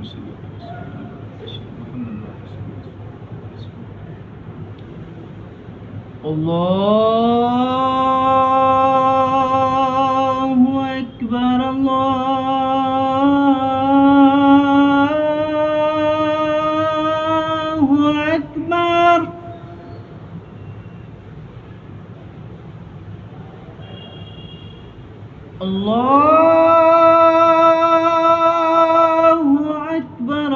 صل على سيدنا محمد الله أكبر الله أكبر الله أكبر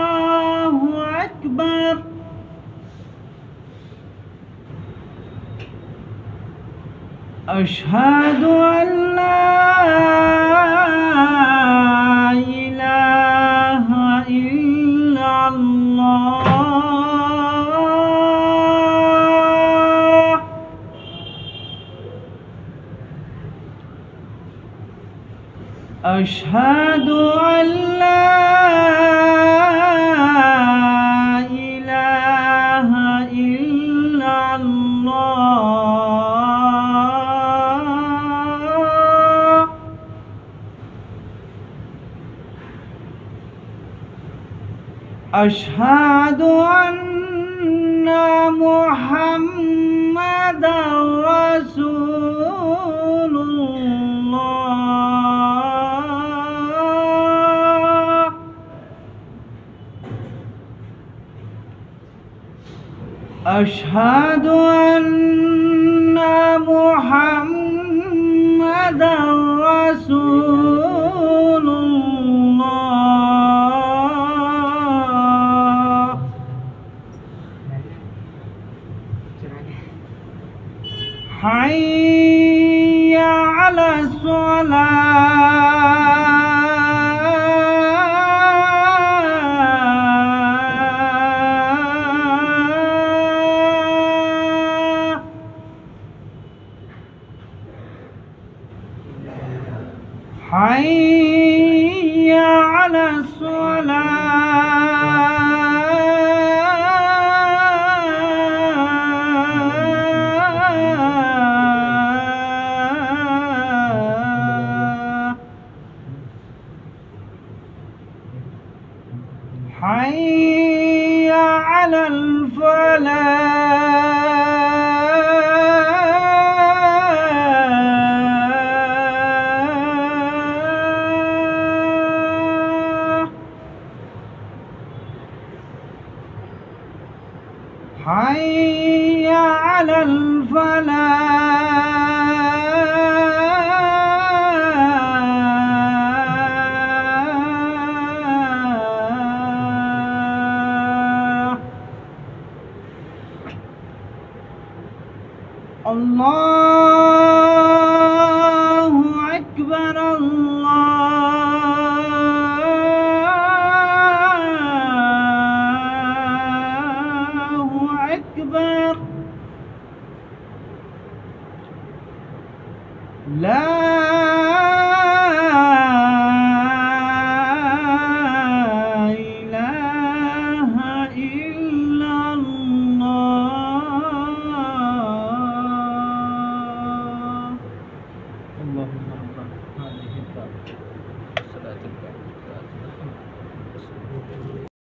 الله أكبر أشهد أن لا إله إلا الله أشهد أن لا إله إلا الله أشهد أن محمدًا رسول الله أشهد أن محمدًا رسول الله حي على الصلاة حي على الصلاة حي على الفلاح حي على الفلاح الله أكبر الله أكبر لا